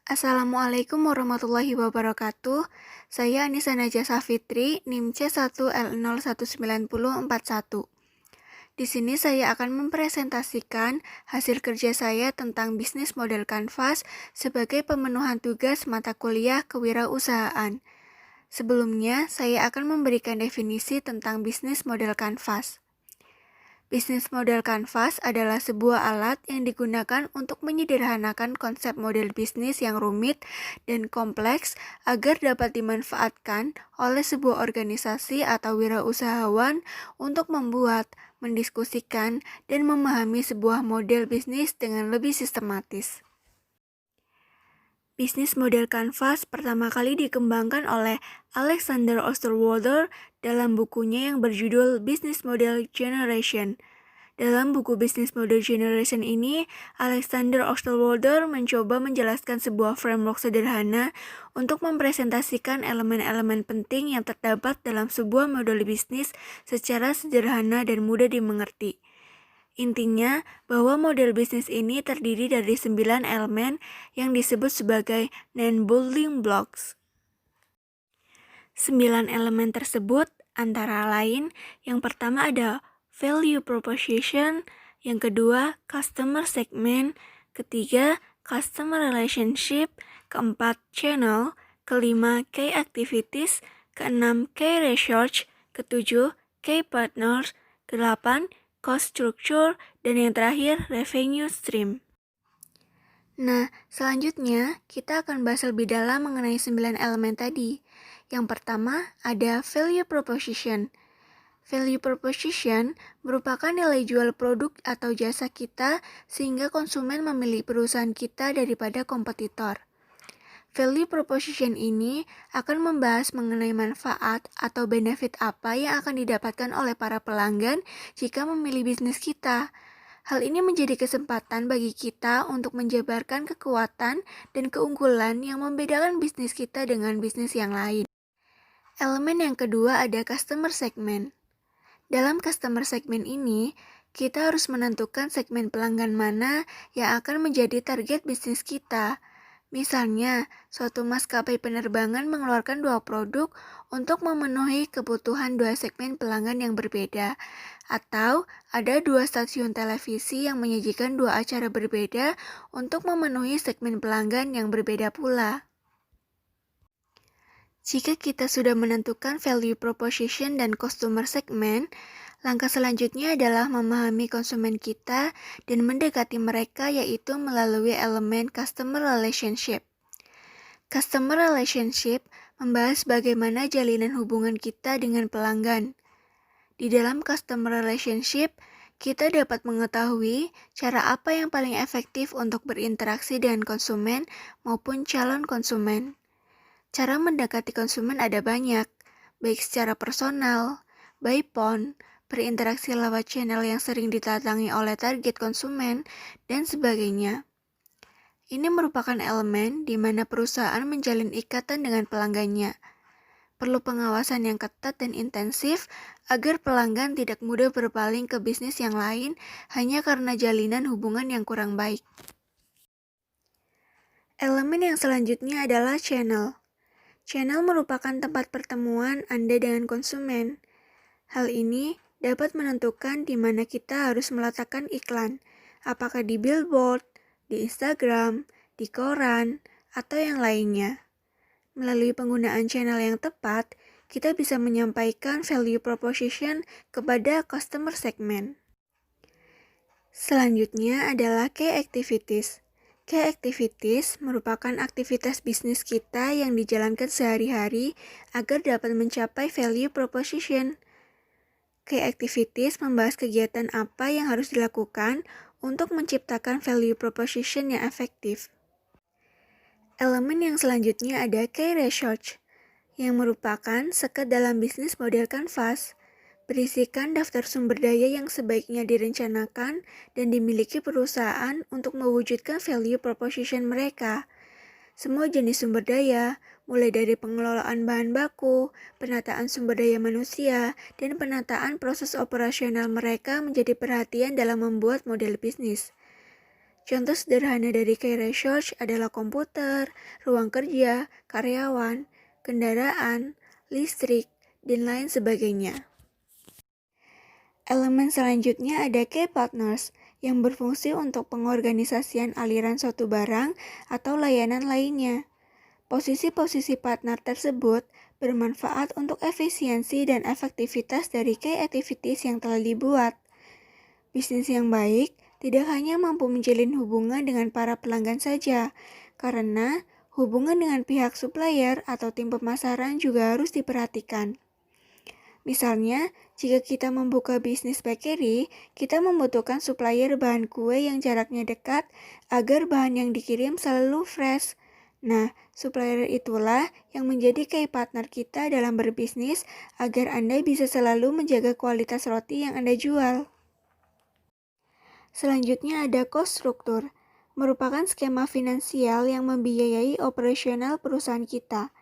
Assalamualaikum warahmatullahi wabarakatuh. Saya Anissa Najah Safitri, NIM C1L019041. Di sini saya akan mempresentasikan hasil kerja saya tentang bisnis model kanvas sebagai pemenuhan tugas mata kuliah kewirausahaan. Sebelumnya, saya akan memberikan definisi tentang bisnis model kanvas. Bisnis model kanvas adalah sebuah alat yang digunakan untuk menyederhanakan konsep model bisnis yang rumit dan kompleks agar dapat dimanfaatkan oleh sebuah organisasi atau wirausahawan untuk membuat, mendiskusikan, dan memahami sebuah model bisnis dengan lebih sistematis. Bisnis model kanvas pertama kali dikembangkan oleh Alexander Osterwalder dalam bukunya yang berjudul Business Model Generation. Dalam buku Business Model Generation ini, Alexander Osterwalder mencoba menjelaskan sebuah framework sederhana untuk mempresentasikan elemen-elemen penting yang terdapat dalam sebuah model bisnis secara sederhana dan mudah dimengerti. Intinya, bahwa model bisnis ini terdiri dari 9 elemen yang disebut sebagai 9 building blocks. 9 elemen tersebut antara lain, yang pertama ada value proposition, yang kedua customer segment, ketiga customer relationship, keempat channel, kelima key activities, keenam key research, ketujuh key partners, kedelapan cost structure, dan yang terakhir revenue stream. Nah, selanjutnya kita akan bahas lebih dalam mengenai 9 elemen tadi. Yang pertama ada value proposition. Value proposition merupakan nilai jual produk atau jasa kita sehingga konsumen memilih perusahaan kita daripada kompetitor. Value proposition ini akan membahas mengenai manfaat atau benefit apa yang akan didapatkan oleh para pelanggan jika memilih bisnis kita. Hal ini menjadi kesempatan bagi kita untuk menjabarkan kekuatan dan keunggulan yang membedakan bisnis kita dengan bisnis yang lain. Elemen yang kedua ada customer segment. Dalam customer segment ini, kita harus menentukan segmen pelanggan mana yang akan menjadi target bisnis kita. Misalnya, suatu maskapai penerbangan mengeluarkan 2 produk untuk memenuhi kebutuhan 2 segmen pelanggan yang berbeda. Atau ada 2 stasiun televisi yang menyajikan 2 acara berbeda untuk memenuhi segmen pelanggan yang berbeda pula. Jika kita sudah menentukan value proposition dan customer segment, langkah selanjutnya adalah memahami konsumen kita dan mendekati mereka yaitu melalui elemen customer relationship. Customer relationship membahas bagaimana jalinan hubungan kita dengan pelanggan. Di dalam customer relationship, kita dapat mengetahui cara apa yang paling efektif untuk berinteraksi dengan konsumen maupun calon konsumen. Cara mendekati konsumen ada banyak, baik secara personal, by phone, berinteraksi lewat channel yang sering didatangi oleh target konsumen, dan sebagainya. Ini merupakan elemen di mana perusahaan menjalin ikatan dengan pelanggannya. Perlu pengawasan yang ketat dan intensif agar pelanggan tidak mudah berpaling ke bisnis yang lain hanya karena jalinan hubungan yang kurang baik. Elemen yang selanjutnya adalah channel. Channel merupakan tempat pertemuan Anda dengan konsumen. Hal ini dapat menentukan di mana kita harus meletakkan iklan, apakah di billboard, di Instagram, di koran, atau yang lainnya. Melalui penggunaan channel yang tepat, kita bisa menyampaikan value proposition kepada customer segment. Selanjutnya adalah key activities. Key activities merupakan aktivitas bisnis kita yang dijalankan sehari-hari agar dapat mencapai value proposition. Key activities membahas kegiatan apa yang harus dilakukan untuk menciptakan value proposition yang efektif. Elemen yang selanjutnya ada key research, yang merupakan sekat dalam bisnis model kanvas. Berisikan daftar sumber daya yang sebaiknya direncanakan dan dimiliki perusahaan untuk mewujudkan value proposition mereka. Semua jenis sumber daya, mulai dari pengelolaan bahan baku, penataan sumber daya manusia, dan penataan proses operasional mereka menjadi perhatian dalam membuat model bisnis. Contoh sederhana dari key research adalah komputer, ruang kerja, karyawan, kendaraan, listrik, dan lain sebagainya. Elemen selanjutnya ada key partners yang berfungsi untuk pengorganisasian aliran suatu barang atau layanan lainnya. Posisi-posisi partner tersebut bermanfaat untuk efisiensi dan efektivitas dari key activities yang telah dibuat. Bisnis yang baik tidak hanya mampu menjalin hubungan dengan para pelanggan saja, karena hubungan dengan pihak supplier atau tim pemasaran juga harus diperhatikan. Misalnya, jika kita membuka bisnis bakery, kita membutuhkan supplier bahan kue yang jaraknya dekat agar bahan yang dikirim selalu fresh. Nah, supplier itulah yang menjadi key partner kita dalam berbisnis agar Anda bisa selalu menjaga kualitas roti yang Anda jual. Selanjutnya ada cost structure, merupakan skema finansial yang membiayai operasional perusahaan kita.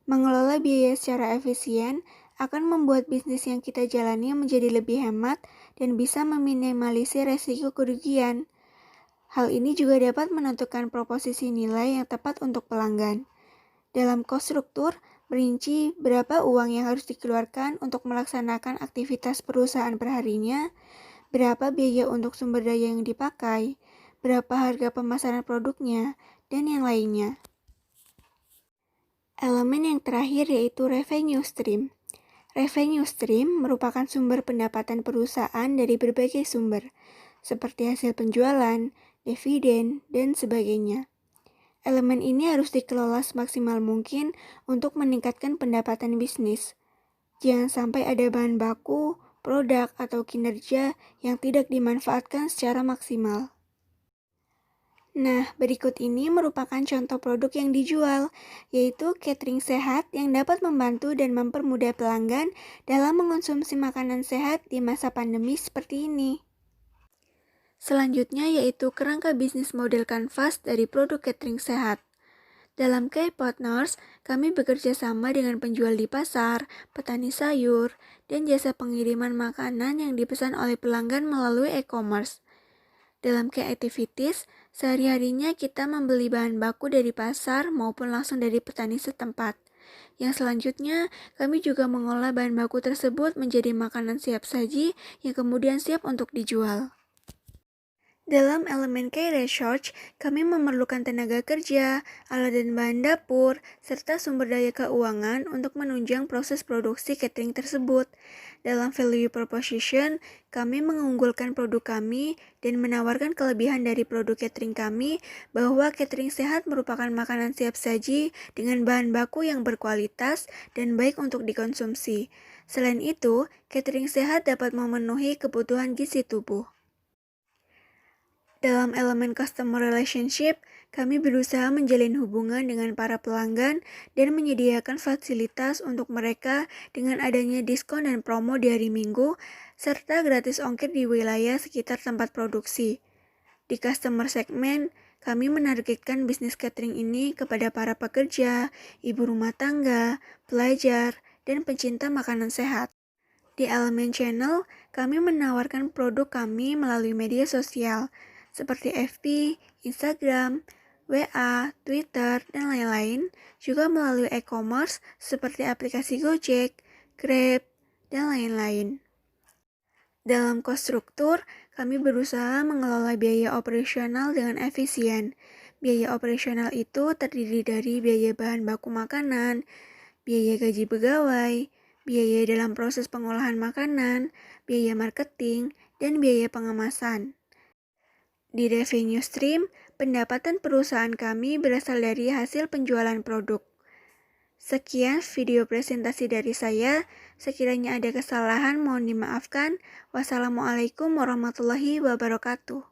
Mengelola biaya secara efisien akan membuat bisnis yang kita jalani menjadi lebih hemat dan bisa meminimalisir resiko kerugian. Hal ini juga dapat menentukan proposisi nilai yang tepat untuk pelanggan. Dalam cost structure, merinci berapa uang yang harus dikeluarkan untuk melaksanakan aktivitas perusahaan perharinya, berapa biaya untuk sumber daya yang dipakai, berapa harga pemasaran produknya, dan yang lainnya. Elemen yang terakhir yaitu revenue stream. Revenue stream merupakan sumber pendapatan perusahaan dari berbagai sumber, seperti hasil penjualan, dividen, dan sebagainya. Elemen ini harus dikelola semaksimal mungkin untuk meningkatkan pendapatan bisnis. Jangan sampai ada bahan baku, produk, atau kinerja yang tidak dimanfaatkan secara maksimal. Nah, berikut ini merupakan contoh produk yang dijual, yaitu catering sehat yang dapat membantu dan mempermudah pelanggan dalam mengonsumsi makanan sehat di masa pandemi seperti ini. Selanjutnya yaitu kerangka bisnis model kanvas dari produk catering sehat. Dalam key partners, kami bekerja sama dengan penjual di pasar, petani sayur, dan jasa pengiriman makanan yang dipesan oleh pelanggan melalui e-commerce. Dalam key activities, sehari-harinya kita membeli bahan baku dari pasar maupun langsung dari petani setempat. Yang selanjutnya, kami juga mengolah bahan baku tersebut menjadi makanan siap saji yang kemudian siap untuk dijual. Dalam elemen key research, kami memerlukan tenaga kerja, alat dan bahan dapur, serta sumber daya keuangan untuk menunjang proses produksi catering tersebut. Dalam value proposition, kami mengunggulkan produk kami dan menawarkan kelebihan dari produk catering kami bahwa catering sehat merupakan makanan siap saji dengan bahan baku yang berkualitas dan baik untuk dikonsumsi. Selain itu, catering sehat dapat memenuhi kebutuhan gizi tubuh. Dalam elemen customer relationship, kami berusaha menjalin hubungan dengan para pelanggan dan menyediakan fasilitas untuk mereka dengan adanya diskon dan promo di hari Minggu, serta gratis ongkir di wilayah sekitar tempat produksi. Di customer segment, kami menargetkan bisnis catering ini kepada para pekerja, ibu rumah tangga, pelajar, dan pencinta makanan sehat. Di elemen channel, kami menawarkan produk kami melalui media sosial, seperti FB, Instagram, WA, Twitter, dan lain-lain, juga melalui e-commerce seperti aplikasi Gojek, Grab, dan lain-lain. Dalam cost struktur, kami berusaha mengelola biaya operasional dengan efisien. Biaya operasional itu terdiri dari biaya bahan baku makanan, biaya gaji pegawai, biaya dalam proses pengolahan makanan, biaya marketing, dan biaya pengemasan. Di revenue stream, pendapatan perusahaan kami berasal dari hasil penjualan produk. Sekian video presentasi dari saya. Sekiranya ada kesalahan mohon dimaafkan. Wassalamualaikum warahmatullahi wabarakatuh.